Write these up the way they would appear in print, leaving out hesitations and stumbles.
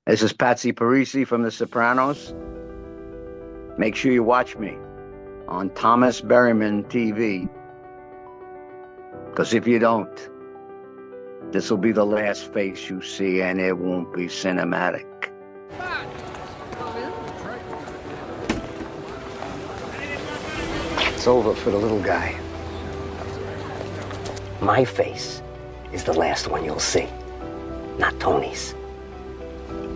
This is Patsy Parisi from The Sopranos. Make sure you watch me on Thomas Berryman TV, because if you don't, this will be the last face you see, and it won't be cinematic. It's over for the little guy. My face is the last one you'll see, not Tony's.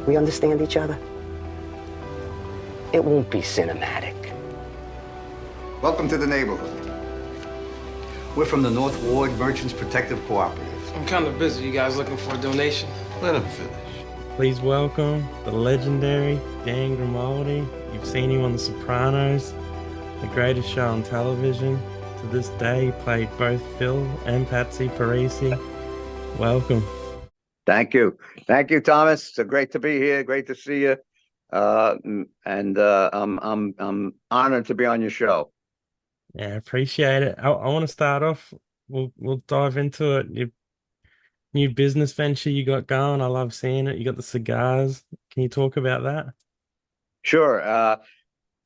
We understand each other? It won't be cinematic. Welcome to the neighborhood. We're from the North Ward Merchants Protective Cooperative. I'm kind of busy. You guys looking for a donation? Let him finish. Please welcome the legendary Dan Grimaldi. You've seen him on The Sopranos, the greatest show on television. To this day, he played both Phil and Patsy Parisi. Welcome. Thank you. Thank you, Thomas. It's great to be here. Great to see you. I'm honored to be on your show. Yeah, appreciate it. I want to start off. We'll dive into it. Your new business venture you got going. I love seeing it. You got the cigars. Can you talk about that? Sure.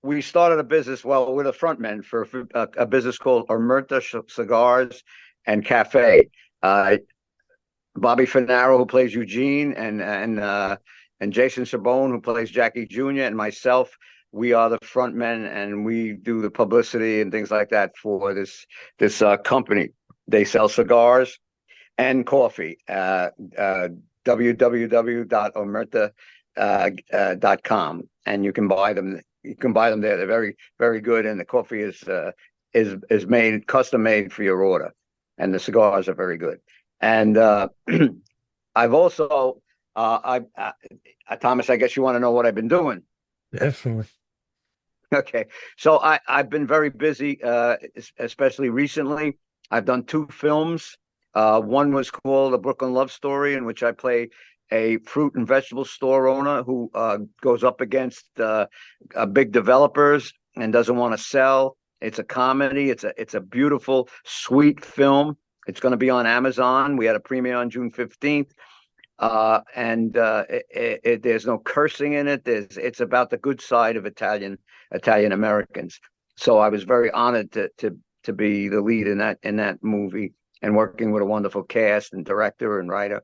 We started a business, well, with a frontman for a business called Omerta Cigars and Cafe. Bobby Finaro, who plays Eugene, and Jason Sabone, who plays Jackie Jr., and myself. We are the frontmen, and we do the publicity and things like that for this company. They sell cigars and coffee. www.omerta.com, and you can buy them. You can buy them there. They're very, very good, and the coffee is made custom made for your order, and the cigars are very good. And I've also, Thomas, I guess you want to know what I've been doing. Definitely. Okay, so I've been very busy, especially recently. I've done two films. One was called A Brooklyn Love Story, in which I play a fruit and vegetable store owner who goes up against big developers and doesn't want to sell. It's a comedy. It's a beautiful, sweet film. It's going to be on Amazon. We had a premiere on June 15th. There's no cursing in it. It's about the good side of Italian Americans. So I was very honored to be the lead in that movie, and working with a wonderful cast and director and writer.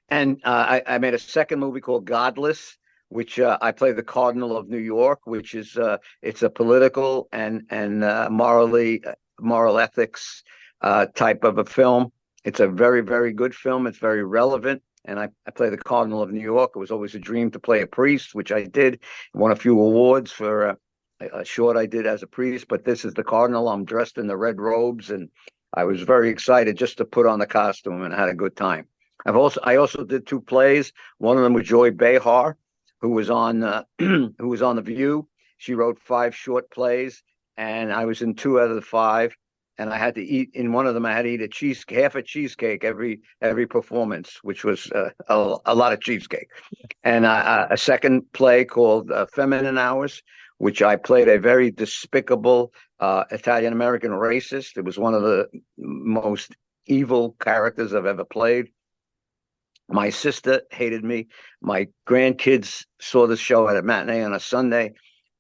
And I made a second movie called Godless, which I play the Cardinal of New York, which is it's a political and moral ethics type of a film. It's a very, very good film. It's very relevant. And I play the Cardinal of New York. It was always a dream to play a priest, which I did. Won a few awards for a short I did as a priest. But this is the Cardinal. I'm dressed in the red robes, and I was very excited just to put on the costume, and had a good time. I also did two plays. One of them with Joy Behar, who was on The View. She wrote 5 short plays, and I was in 2 out of the 5. And I had to eat in one of them. I had to eat half a cheesecake every performance, which was a lot of cheesecake. And a second play called Feminine Hours, which I played a very despicable Italian American racist. It was one of the most evil characters I've ever played. My sister hated me. My grandkids saw the show at a matinee on a Sunday,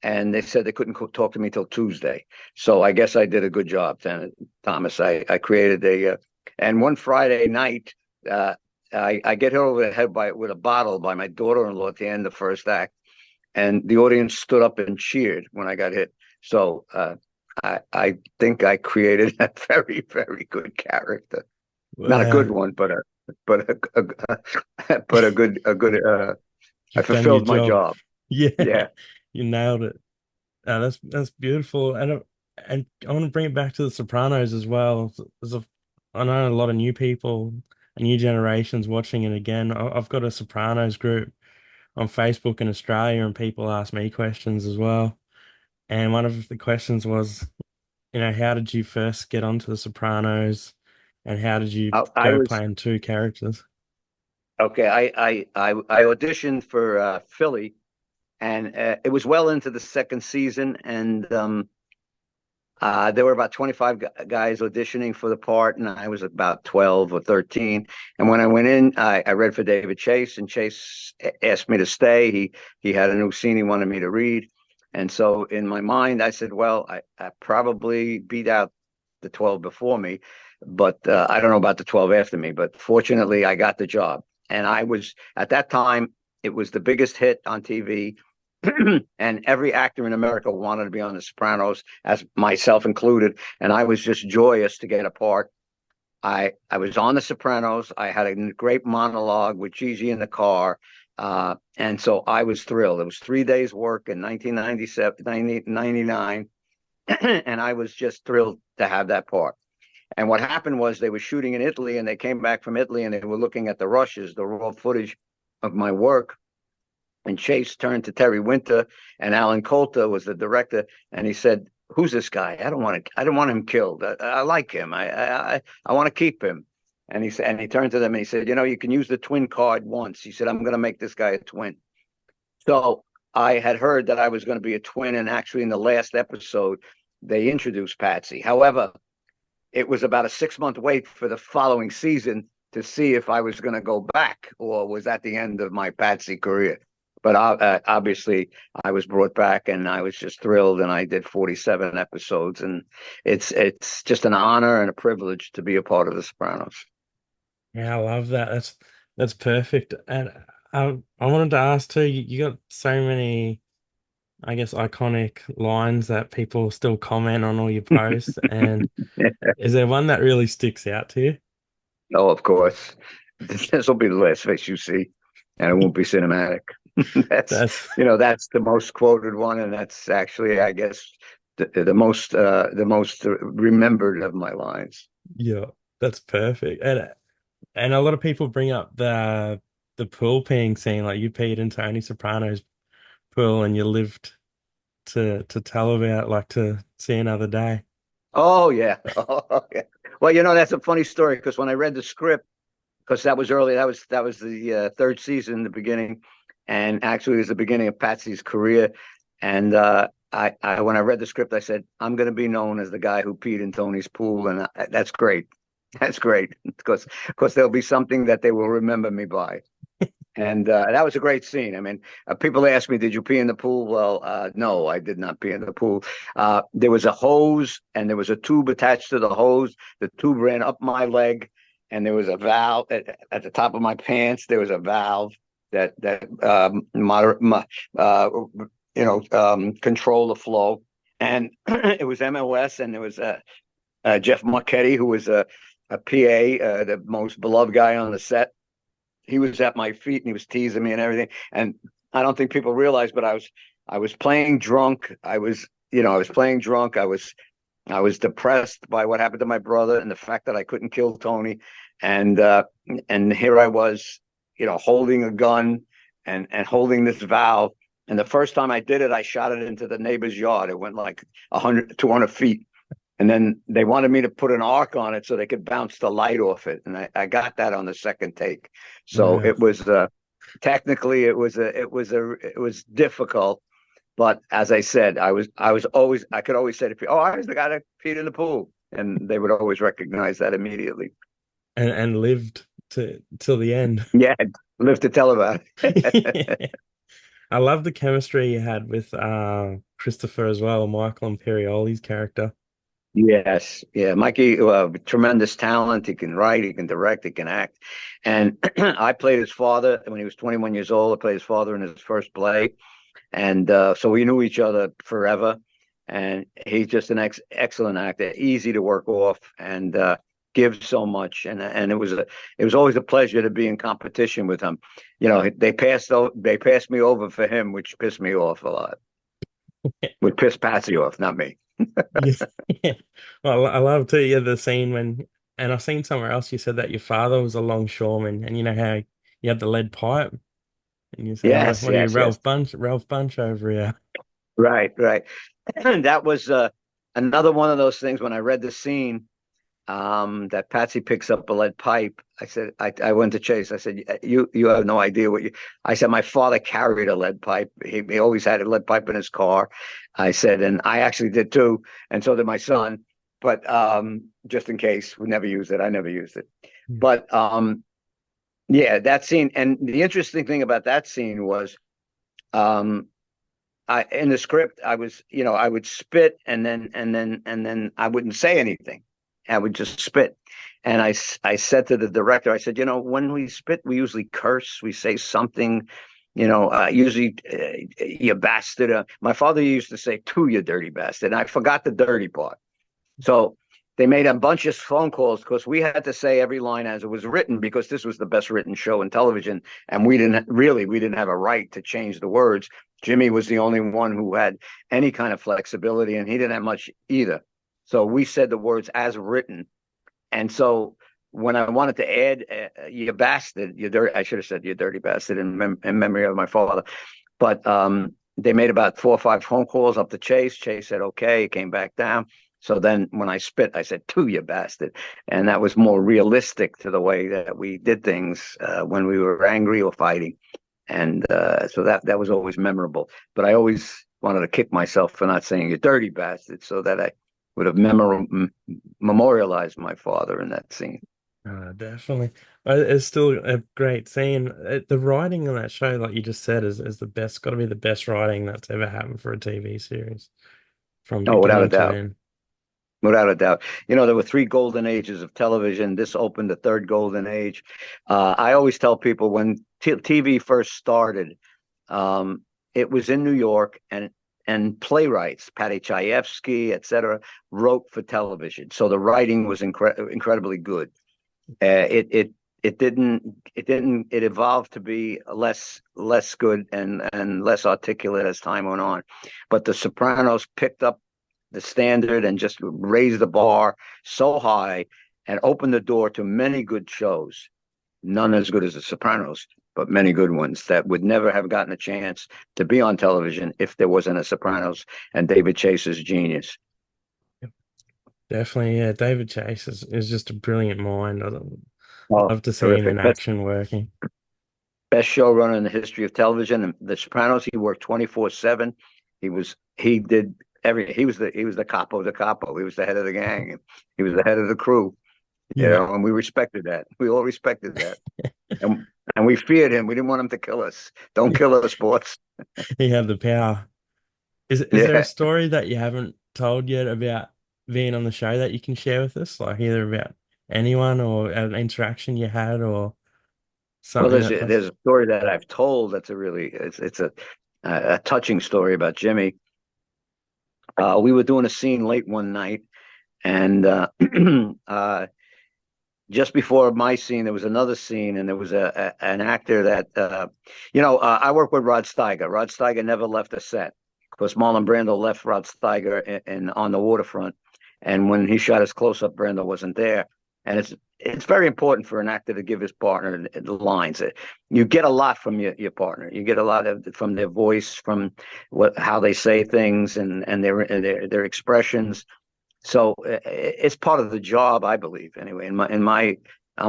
and they said they couldn't talk to me till Tuesday. So I guess I did a good job then, Thomas. I created and one Friday night, I get hit over the head with a bottle by my daughter-in-law at the end of the first act, and the audience stood up and cheered when I got hit. So I think I created a very, very good character. Not a good one, but a good. I You've done your fulfilled my job. Yeah, Yeah. you nailed it. That's beautiful, and I want to bring it back to The Sopranos as well. I know a lot of new people, new generations watching it again. I've got a Sopranos group on Facebook in Australia, and people ask me questions as well. And one of the questions was, how did you first get onto The Sopranos, and how did you I go was playing 2 characters? okay. I auditioned for Philly, and it was well into the second season, and There were about 25 guys auditioning for the part, and I was about 12 or 13. And when I went in, I read for David Chase, and Chase asked me to stay. He had a new scene he wanted me to read. And so in my mind, I said, well, I probably beat out the 12 before me, but I don't know about the 12 after me. But fortunately, I got the job. And I was, at that time, it was the biggest hit on TV. And every actor in America wanted to be on The Sopranos, as myself included. And I was just joyous to get a part. I was on The Sopranos. I had a great monologue with Gigi in the car. And so I was thrilled. It was 3 days work in 1997, 1999. And I was just thrilled to have that part. And what happened was they were shooting in Italy, and they came back from Italy, and they were looking at the rushes, the raw footage of my work. And Chase turned to Terry Winter, and Alan Coulter was the director, and he said, "Who's this guy? I don't want him killed. I like him. I want to keep him." And he turned to them and he said, "You know, you can use the twin card once." He said, "I'm going to make this guy a twin." So I had heard that I was going to be a twin, and actually in the last episode, they introduced Patsy. However, it was about a 6-month wait for the following season to see if I was going to go back or was that the end of my Patsy career. But obviously, I was brought back, and I was just thrilled. And I did 47 episodes, and it's just an honor and a privilege to be a part of The Sopranos. Yeah, I love that. That's perfect. And I wanted to ask too, you got so many, I guess, iconic lines that people still comment on all your posts. And is there one that really sticks out to you? Oh, of course, this will be the last face you see, and it won't be cinematic. That's That's that's the most quoted one, and that's actually, I guess, the most remembered of my lines. yeah, that's perfect. And a lot of people bring up the pool peeing scene, like you peed in Tony Soprano's pool and you lived to tell about, like to see another day. Oh yeah, oh yeah. Well, that's a funny story because when I read the script, because that was early, that was the third season, the beginning, and actually it was the beginning of Patsy's career. And I when I read the script, I said, I'm going to be known as the guy who peed in Tony's pool, and that's great. That's great because there'll be something that they will remember me by. And that was a great scene. I mean, people ask me, "Did you pee in the pool?" Well, no, I did not pee in the pool. There was a hose, and there was a tube attached to the hose. The tube ran up my leg, and there was a valve at the top of my pants. There was a valve that control the flow, and it was MOS, and there was Jeff Marchetti, who was a PA, the most beloved guy on the set. He was at my feet and he was teasing me and everything. And I don't think people realize, but I was playing drunk. I was playing drunk. I was depressed by what happened to my brother and the fact that I couldn't kill Tony. And here I was, holding a gun and holding this valve. And the first time I did it, I shot it into the neighbor's yard. It went like 100, 200 feet. And then they wanted me to put an arc on it so they could bounce the light off it. And I got that on the second take. So Wow. it was technically it was difficult. But as I said, I could always say to people, "Oh, I was the guy that peed in the pool," and they would always recognize that immediately. And lived to till the end. Yeah, live to tell about it. I love the chemistry you had with Christopher as well, Michael Imperioli's character. Yes, yeah, Mikey, tremendous talent. He can write, he can direct, he can act. And I played his father when he was 21 years old. I played his father in his first play, and so we knew each other forever. And he's just an excellent actor, easy to work off, and gives so much. And it was always a pleasure to be in competition with him. They passed me over for him, which pissed me off a lot. Would piss Patsy off, not me. Yeah. Well, I love too, yeah, the scene and I've seen somewhere else you said that your father was a longshoreman, and you know how you had the lead pipe, and you said, "Oh, Yes, what are you, yes, yes. Ralph Bunch over here?" Right, right. And that was another one of those things when I read the scene. that Patsy picks up a lead pipe. I said, I went to Chase. I said, you have no idea what you. I said, my father carried a lead pipe. He always had a lead pipe in his car. I said, and I actually did too, and so did my son. But just in case, we never used it. I never used it. Mm. But yeah, that scene. And the interesting thing about that scene was, I in the script, I would spit and then I wouldn't say anything. I would just spit. And I said to the director, I said, when we spit, we usually curse, we say something, usually you bastard. My father used to say, to you dirty bastard. And I forgot the dirty part. So they made a bunch of phone calls because we had to say every line as it was written because this was the best written show in television. And we didn't have a right to change the words. Jimmy was the only one who had any kind of flexibility, and he didn't have much either. So we said the words as written. And so when I wanted to add, you bastard, you dirty, I should have said you dirty bastard in memory of my father. But they made about 4 or 5 phone calls up to Chase. Chase said, okay, came back down. So then when I spit, I said, to you bastard. And that was more realistic to the way that we did things when we were angry or fighting. And so that was always memorable. But I always wanted to kick myself for not saying you dirty bastard, so that I would have memorialized my father in that scene. Definitely. It's still a great scene. The writing on that show, like you just said, is the best, got to be the best writing that's ever happened for a TV series from Oh, without a beginning to doubt. end. Without a doubt. There were 3 golden ages of television. This opened the 3rd golden age. I always tell people when TV first started, it was in New York, and playwrights, Patty Chayefsky, etc., wrote for television. So the writing was incredibly good. It evolved to be less good and less articulate as time went on. But The Sopranos picked up the standard and just raised the bar so high and opened the door to many good shows. None as good as The Sopranos, but many good ones that would never have gotten a chance to be on television if there wasn't a Sopranos and David Chase's genius. Definitely, yeah. David Chase is just a brilliant mind. I Oh, love to see him in terrific. action working. Best showrunner in the history of television. And The Sopranos, he worked 24/7. He did he was the capo de capo. He was the head of the gang. He was the head of the crew, Yeah. and we respected that. We all respected that. And and we feared him. We didn't want him to kill us. Don't kill us, sports. He had the power. Is there a Yeah. story that you haven't told yet about being on the show that you can share with us? Like either about anyone or an interaction you had or Well, something that that's there's a story that I've told that's it's a touching story about Jimmy. We were doing a scene late one night, and just before my scene, there was another scene, and there was an actor that I work with Rod Steiger. Rod Steiger never left a set because Marlon Brando left Rod Steiger in on the waterfront, and when he shot his close up, Brando wasn't there. And it's very important for an actor to give his partner the lines. You get a lot from your partner. You get a lot from their voice, from how they say things, and their expressions. So it's part of the job, I believe. Anyway, I'm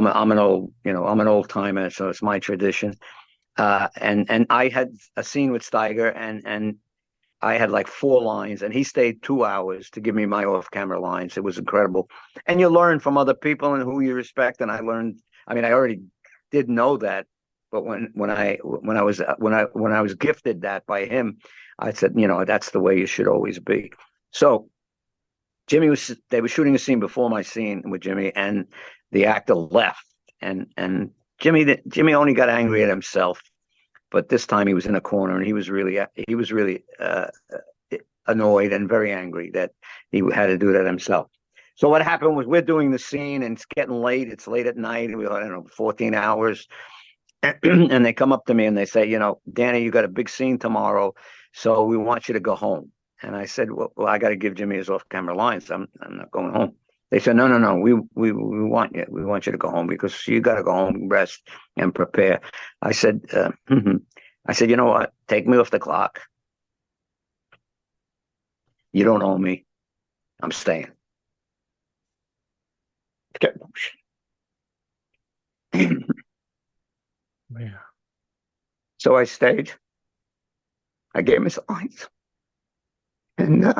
an old timer, so it's my tradition. And I had a scene with Steiger, and I had like 4 lines, and he stayed 2 hours to give me my off-camera lines. It was incredible, and you learn from other people and who you respect. And I learned. I mean, I already did know that, but when I was gifted that by him, I said, that's the way you should always be. So they were shooting a scene before my scene with Jimmy, and the actor left, and Jimmy only got angry at himself, but this time he was in a corner, and he was really annoyed and very angry that he had to do that himself. So what happened was we're doing the scene, and it's getting late. It's late at night. I don't know, 14 hours. And they come up to me and they say, Danny, you got a big scene tomorrow, so we want you to go home. And I said, well, I got to give Jimmy his off-camera lines. I'm not going home. They said, no. We want you. We want you to go home because you got to go home, rest, and prepare. I said, you know what? Take me off the clock. You don't owe me. I'm staying. Get motion. Yeah. So I stayed. I gave him his lines. And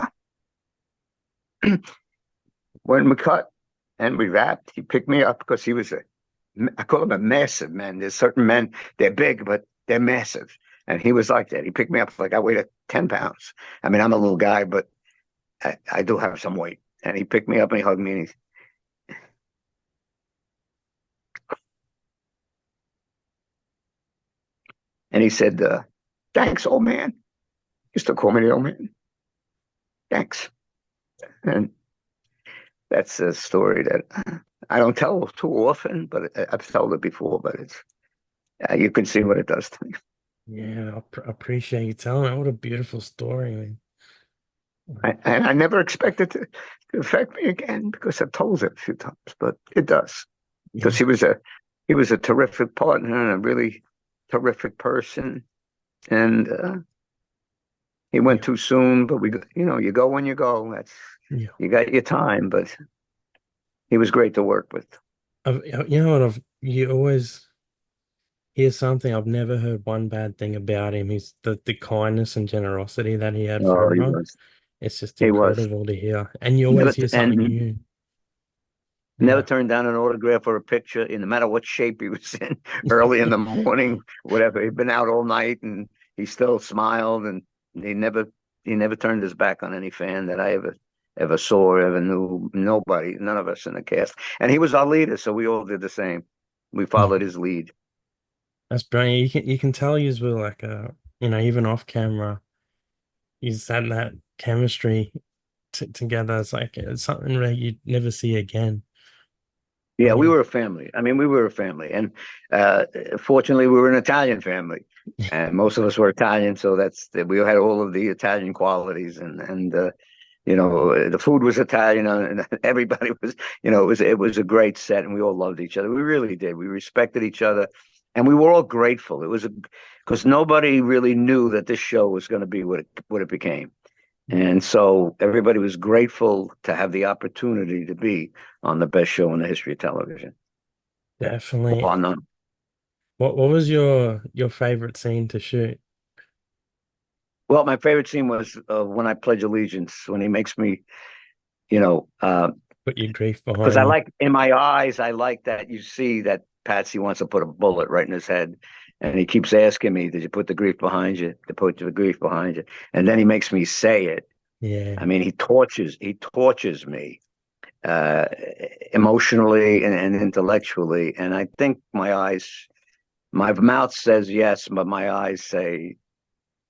when we cut and we wrapped, he picked me up because he was I call him a massive man. There's certain men, they're big, but they're massive. And he was like that. He picked me up like I weighed 10 pounds. I mean, I'm a little guy, but I do have some weight. And he picked me up and he hugged me and he said, thanks, old man. He used to call me the old man. Thanks. And that's a story that I don't tell too often, but I've told it before, but it's you can see what it does to me. Yeah, I appreciate you telling it. What a beautiful story, man. And I never expected to affect me again because I've told it a few times, but it does. Because Yeah. he was a terrific partner and a really terrific person. And he went Yeah. too soon, but you go when you go. Yeah. You got your time, but he was great to work with. You know what? You always hear something. I've never heard one bad thing about him. He's the kindness and generosity that he had for Oh, he everyone. was. It's just He was. incredible to hear. And you always Never hear something and new. never Yeah. turned down an autograph or a picture, in no matter what shape he was in, early in the morning, whatever. He'd been out all night and he still smiled, and he never turned his back on any fan that I ever saw or ever knew. Nobody, none of us in the cast. And he was our leader, so we all did the same. We followed Yeah. his lead. That's brilliant. You can tell you were like even off camera, you just had that chemistry together. It's something that you'd never see again. I Yeah, we mean, were a family. I mean, we were a family, and fortunately, we were an Italian family, and most of us were Italian, so we had all of the Italian qualities, and the food was Italian, and everybody was, it was a great set, and we all loved each other. We really did. We respected each other, and we were all grateful. It was because nobody really knew that this show was going to be what it became. And so everybody was grateful to have the opportunity to be on the best show in the history of television. definitely. Bar none. What was your favorite scene to shoot? Well, my favorite scene was when I pledge allegiance, when he makes me, you know, Put your grief because behind I you. like in my eyes, I like that you see that Patsy wants to put a bullet right in his head. And he keeps asking me, did you put the grief behind you? To put the grief behind you. And then he makes me say it. I Yeah. mean, he tortures me uh, emotionally and intellectually. And I think my mouth says yes, but my eyes say,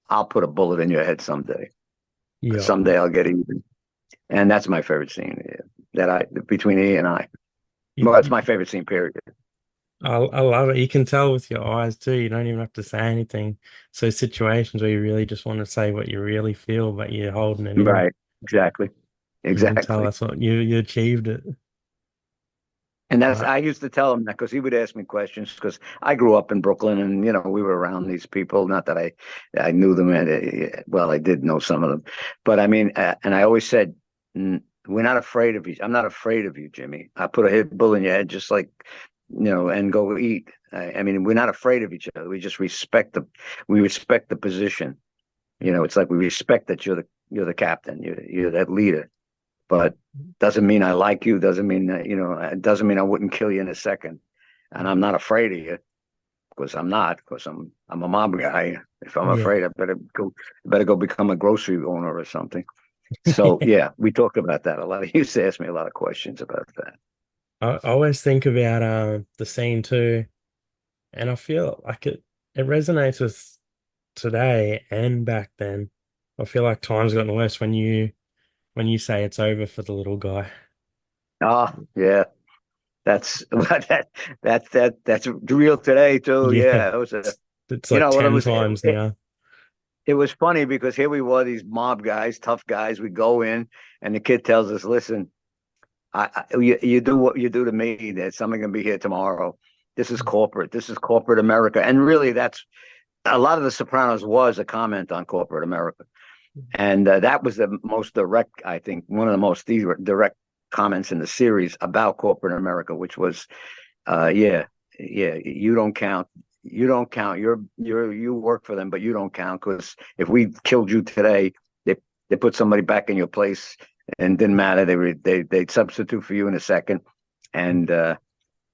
I'll put a bullet in your head someday. Yeah. Someday I'll get even. And that's my favorite scene between he and I. You, Well, it's you, my favorite scene, period. I love it. You can tell with your eyes too. You don't even have to say anything. So situations where you really just want to say what you really feel, but you're holding it in. Right. Exactly. You can tell Exactly. that's what you achieved it. And But I used to tell him that because he would ask me questions because I grew up in Brooklyn and we were around these people. Not that I knew them, well, I did know some of them, but I mean, and I always said, we're not afraid of you. I'm not afraid of you, Jimmy. I put a hit bull in your head just like and go eat. I mean, we're not afraid of each other. We just respect the position. It's like we respect that you're the captain. You're that leader. But doesn't mean I like you. Doesn't mean that it doesn't mean I wouldn't kill you in a second. And I'm not afraid of you because I'm not. Because I'm a mob guy. If I'm yeah. afraid, I better go become a grocery owner or something. So yeah, we talked about that a lot. He used to ask me a lot of questions about that. I always think about the scene too, and I feel like it resonates with today and back then. I feel like time's gotten worse when you say it's over for the little guy. Ah, yeah, that's that's real today too. Yeah, Yeah, it was it's like what it 10 was. times now. It was funny because here we were, these mob guys, tough guys. We go in, and the kid tells us, "Listen, you do what you do to me. There's something gonna be here tomorrow. This is corporate. This is corporate America." And really, that's a lot of The Sopranos was a comment on corporate America, and that was the most direct, I think, one of the most direct comments in the series about corporate America, which was, yeah, yeah, you don't count. You don't count. You work for them, but you don't count because if we killed you today, they put somebody back in your place, and didn't matter. They'd substitute for you in a second, and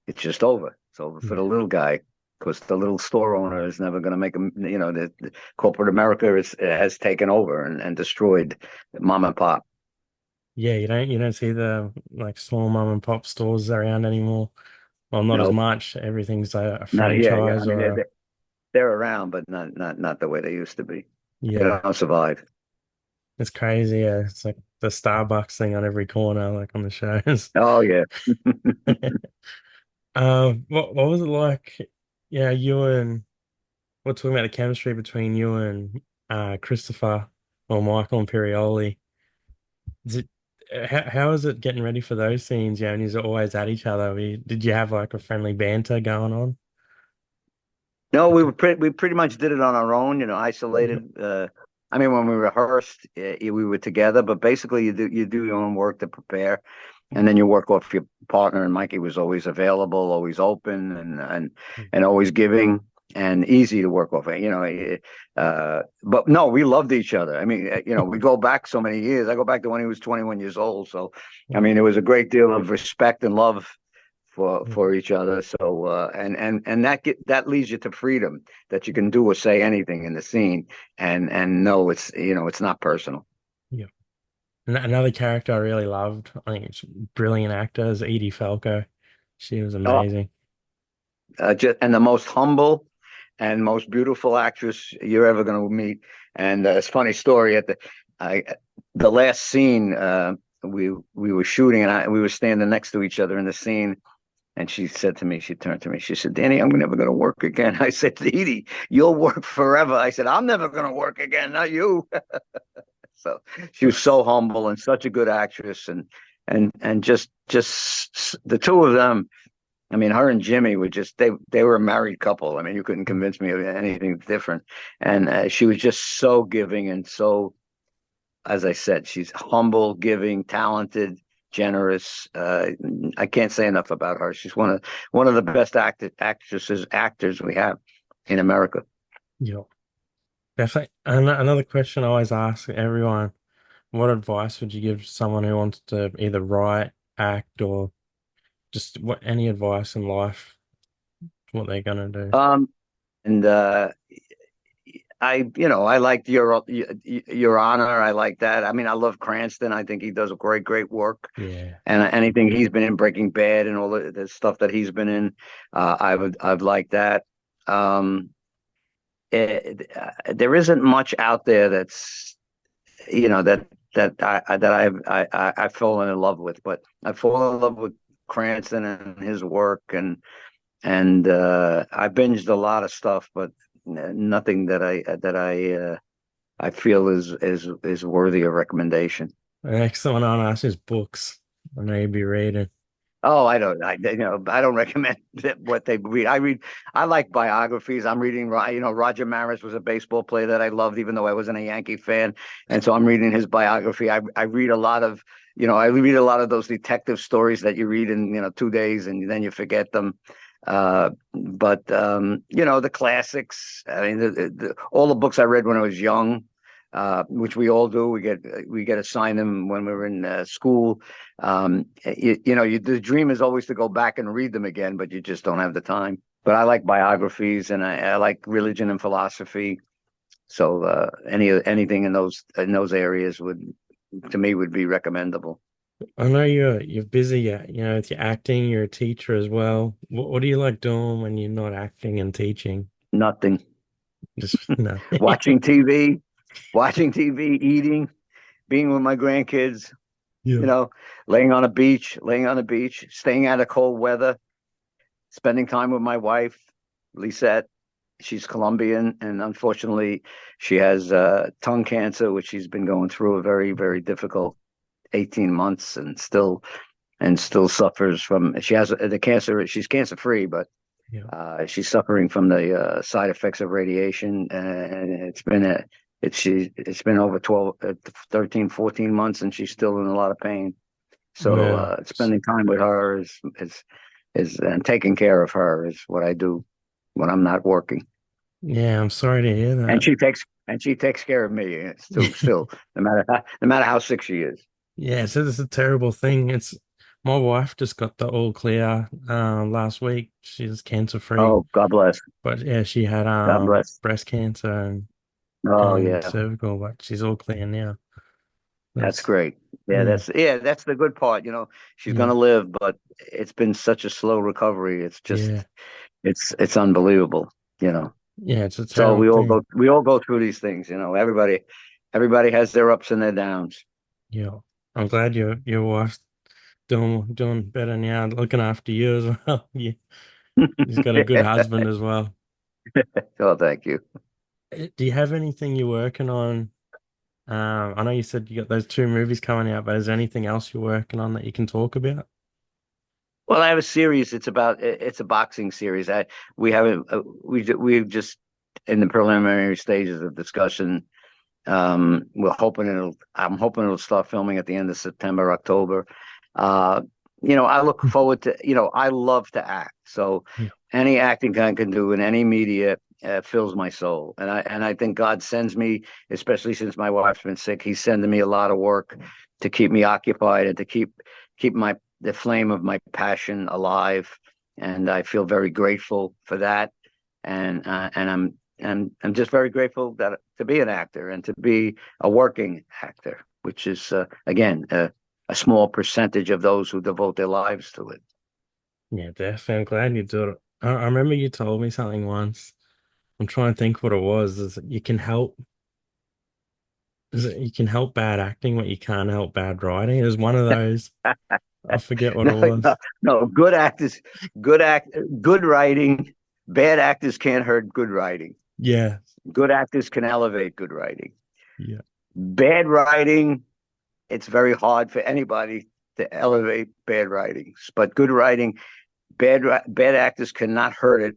it's just over. It's over for the Yeah. little guy because the little store owner is never going to make him. The corporate America has taken over and destroyed mom and pop. Yeah, you don't see the like small mom and pop stores around anymore. Well, not as No, much. Everything's a not yeah, yeah. I franchise mean, or a they're around, but not the way they used to be. They yeah. don't survive. It's crazy. Yeah, it's like the Starbucks thing on every corner, like on the shows. Oh yeah. What was it like? Yeah, you and we're talking about the chemistry between you and Christopher or Michael Imperioli. Is it how is it getting ready for those scenes? Yeah, and you're always at each other. Did you have like a friendly banter going on? No, we pretty much did it on our own, isolated. I mean, when we rehearsed, we were together, but basically you do your own work to prepare, and then you work off your partner. And Mikey was always available, always open, and always giving and easy to work off. But no, we loved each other. I mean, we go back so many years. I go back to when he was 21 years old. So, I mean, there was a great deal of respect and love for each other. So and that leads you to freedom that you can do or say anything in the scene, and no, it's not personal. Yeah. Another character I really loved, I think it's brilliant actor, is Edie Falco. She was Oh, amazing. and the most humble and most beautiful actress you're ever going to meet. And it's a funny story I, the last scene we were shooting, and we were standing next to each other in the scene. And she turned to me, she said, Danny, I'm never going to work again. I said, Edie, you'll work forever. I said, I'm never going to work again, not you. So she was so humble and such a good actress, and just the two of them. I mean, her and Jimmy were just they were a married couple. I mean, you couldn't convince me of anything different. And she was just so giving and so, as I said, she's humble, giving, talented, generous. I can't say enough about her. She's one of the best actors we have in America. Yeah, definitely. And another question I always ask everyone, what advice would you give someone who wants to either write, act, or just any advice in life, what they're gonna do? Um, and I liked your honor. I like that. I mean, I love Cranston. I think he does a great work. Yeah. And anything he's been in, Breaking Bad, and all the stuff that he's been in, I've liked that. Um, there isn't much out there that's I've fallen in love with, but I've fallen in love with Cranston and his work, and I binged a lot of stuff, but nothing that I feel is worthy of recommendation. The next one I'll ask is books. I know you'd be reading. Oh, I don't recommend what they read. I like biographies. I'm reading, Roger Maris was a baseball player that I loved, even though I wasn't a Yankee fan. And so I'm reading his biography. I read a lot of, I read a lot of those detective stories that you read in, 2 days and then you forget them. But the classics. I mean, all the books I read when I was young, which we all do. We get assigned them when we were in school. The dream is always to go back and read them again, but you just don't have the time. But I like biographies, and I like religion and philosophy. So anything in those areas to me would be recommendable. I know you're busy, with your acting, you're a teacher as well. What do you like doing when you're not acting and teaching? Nothing. Just no. Watching TV, eating, being with my grandkids, Yeah. you know, laying on a beach, staying out of cold weather, spending time with my wife, Lisette. She's Colombian, and unfortunately, she has tongue cancer, which she's been going through a very, very difficult 18 months, and still suffers from. She has the cancer. She's cancer free, but Yeah. she's suffering from the side effects of radiation, and it's been over 12, 13, 14 months, and she's still in a lot of pain. So Well, spending time with her is and taking care of her is what I do when I'm not working. yeah, I'm sorry to hear And that. she takes care of me too, still, no matter how sick she is. Yeah, so this is a terrible thing. It's my wife just got the all clear last week. She's cancer free, Oh, God bless. but yeah, she had God bless. breast cancer Oh and yeah, cervical, but she's all clear now. that's That's great. Yeah, yeah, that's the good part. She's yeah, gonna live, but it's been such a slow recovery. It's yeah, just it's unbelievable. You know. yeah. It's a So terrible we thing. all go through these things. Everybody has their ups and their downs. Yeah, I'm glad your wife's doing better now, looking after you as well. Yeah, he's got a good husband as well. Oh, thank you. Do you have anything you're working on? I know you said you got those two movies coming out, but is there anything else you're working on that you can talk about? Well, I have a series. It's a boxing series. We haven't we've just in the preliminary stages of discussion. I'm hoping it'll start filming at the end of September, October. Uh, I look forward to. I love to act. So Yeah, any acting I can do in any media fills my soul, and I think God sends me, especially since my wife's been sick. He's sending me a lot of work to keep me occupied and to keep the flame of my passion alive. And I feel very grateful for that. And I'm just very grateful that to be an actor and to be a working actor, which is again a small percentage of those who devote their lives to it. yeah, definitely. I'm glad you did it. I remember you told me something once. I'm trying to think what it was. Is it you can help bad acting, but you can't help bad writing? It was one of those. I forget what it No, no, was. no. Good writing. Bad actors can't hurt good writing. Yeah, Good actors can elevate good writing. yeah, Bad writing, it's very hard for anybody to elevate bad writings. But good writing, bad actors cannot hurt it,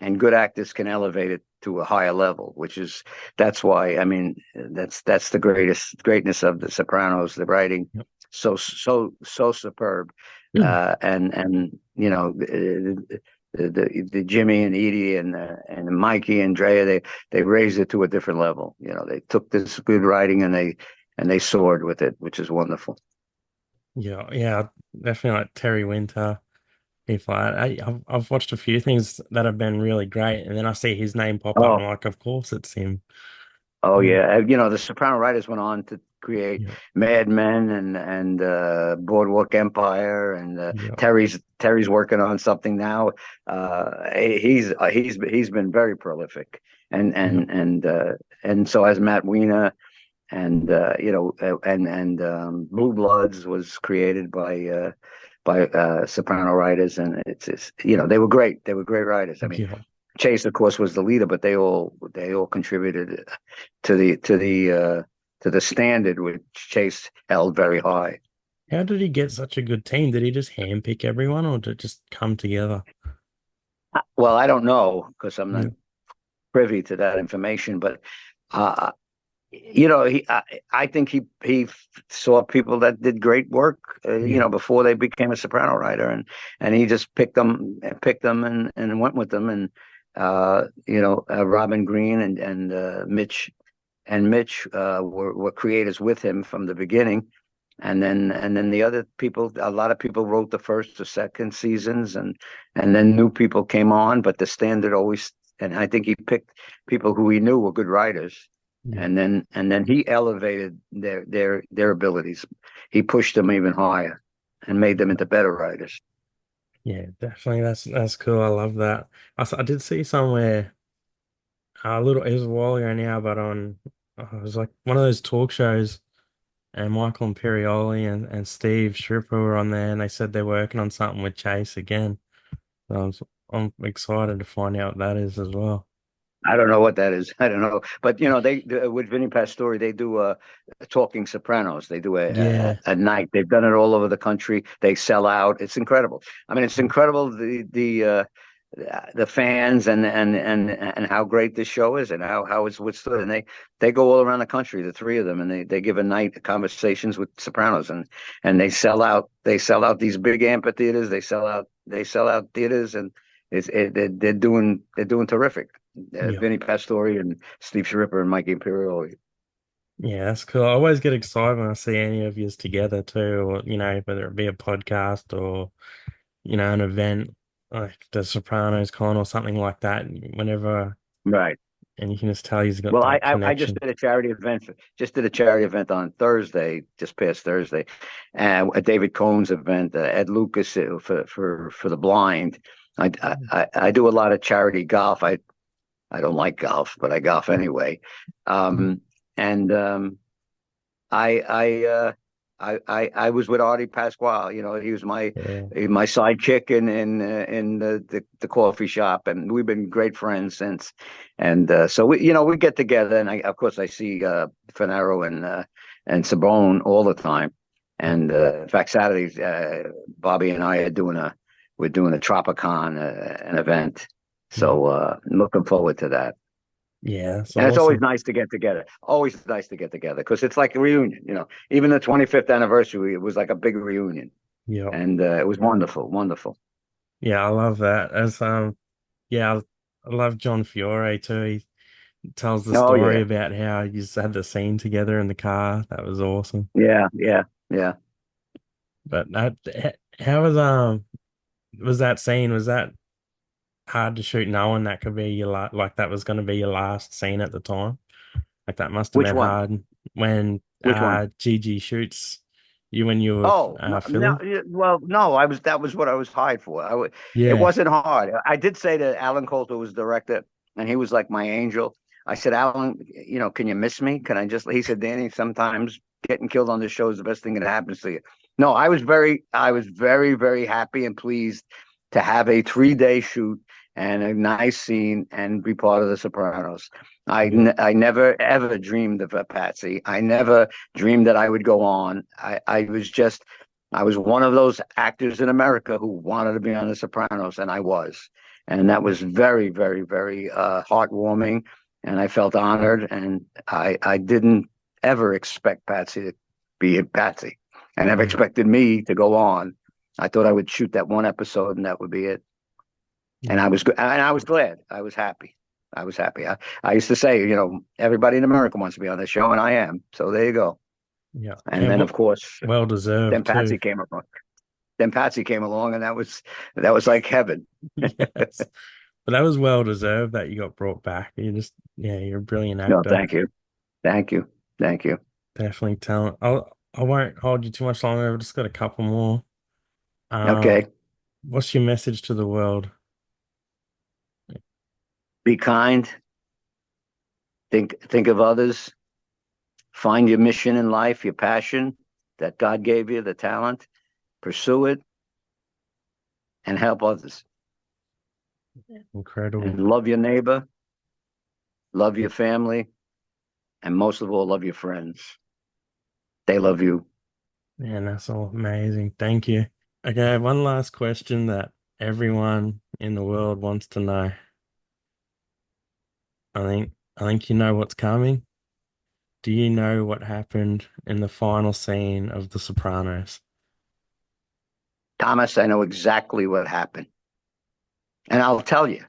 and good actors can elevate it to a higher level. That's why, I mean, that's the greatness of The Sopranos. The writing, yep. so superb, and the Jimmy and Edie and Mikey and Drea, they raised it to a different level. They took this good writing and they soared with it, which is wonderful. Yeah, yeah, definitely like Terry Winter. If I've watched a few things that have been really great, and then I see his name pop up, and Oh, I'm like, of course it's him. oh Yeah, yeah. The Soprano writers went on to create yeah, Mad Men and Boardwalk Empire, and yeah, Terry's working on something now. He's been very prolific, and yeah, and and uh, and so has Matt Weiner, and Blue Bloods was created by soprano writers, and they were great. They were great writers. I mean, yeah. Chase, of course, was the leader, but they all contributed to the standard which Chase held very high. How did he get such a good team? Did he just handpick everyone, or did it just come together? Well, I don't know because I'm not Yeah, privy to that information, but uh, I think he saw people that did great work, yeah, before they became a soprano writer, and he just picked them and went with them, and Robin Green and Mitch were creators with him from the beginning. And then the other people, a lot of people wrote the first or second seasons, and then new people came on, but the standard always, and I think he picked people who he knew were good writers, yeah, and then he elevated their abilities. He pushed them even higher and made them into better writers. yeah. Definitely, that's cool. I love that. I did see somewhere a little. It was a while ago now, but it was like one of those talk shows, and Michael Imperioli and Steve Shripper were on there, and they said they're working on something with Chase again. So I'm excited to find out what that is as well. I don't know what that is. I don't know, but with Vinny Pastore, they do Talking Sopranos. They do Yeah, a night. They've done it all over the country. They sell out. It's incredible. I mean, it's incredible the fans and how great this show is and how it's withstood. And they go all around the country, the three of them, and they give a night conversations with Sopranos, and they sell out these big amphitheaters. They sell out theaters, and they're doing terrific. Yeah. Vinny Pastore and Steve Schirripa and Mike Imperioli. Yeah, that's cool. I always get excited when I see any of yous together too, or whether it be a podcast or an event like the Sopranos con or something like that. Whenever, Right. and you can just tell he's got Well, that I just connection. did a charity event. Just did a charity event on Thursday, just past Thursday, and a David Cohn's event. Ed Lucas for the blind. I do a lot of charity golf. I don't like golf, but I golf anyway. And I I uh, I was with Artie Pasquale. He was Yeah, my sidekick in the coffee shop, and we've been great friends since. And so we get together, and of course I see Finero and Sabone all the time. And in fact, Saturday, Bobby and I we're doing a Tropicon, an event. yeah, So I'm looking forward to that. yeah. It's And it's always awesome. nice to get together. Always nice to get together because it's like a reunion. Even the 25th anniversary, it was like a big reunion, Yeah, and it was wonderful, wonderful. yeah. I love that. Yeah, I love John Fiore too. He tells the Oh story yeah, about how you just had the scene together in the car. That was awesome. yeah, yeah, yeah. But how was that scene? Was that hard to shoot, knowing that could be your like that was going to be your last scene at the time? Like that must have Which been one? hard when Which one? Gigi shoots you when you were Oh no, no, Philly. well, no. That was what I was hired for. It Yeah, wasn't hard. I did say to Alan Coulter, who was director, and he was like my angel. I said, Alan, can you miss me? Can I just? He said, Danny, sometimes getting killed on the show is the best thing that happens to you. No, I was very, very happy and pleased to have a 3-day shoot and a nice scene and be part of The Sopranos. yeah, I never ever dreamed of a Patsy. I never dreamed that I would go on. I was one of those actors in America who wanted to be on The Sopranos, and I was. And that was very, very, very heartwarming. And I felt honored. And I didn't ever expect Patsy to be a Patsy. I never yeah, expected me to go on. I thought I would shoot that one episode and that would be it. And yeah, I was glad. I was happy. I was happy. I used to say, everybody in America wants to be on this show, and I am. So there you go. yeah. And then, of course, Well then deserved too. Patsy came along. Then Patsy came along, and that was like heaven. Yes, but that was well deserved that you got brought back. You're a brilliant No, actor. thank you, thank you, thank you. Definitely talent. I won't hold you too much longer. I've just got a couple more. Uh, Okay, what's your message to the world? be kind. Think of others. Find your mission in life, your passion that God gave you, the talent. Pursue it and help others. Incredible. And love your neighbor, love your family, and most of all, love your friends. They love you. Man, that's all amazing. Thank you. Okay, one last question that everyone in the world wants to know. I think you know what's coming. Do you know what happened in the final scene of The Sopranos? Thomas, I know exactly what happened. And I'll tell you.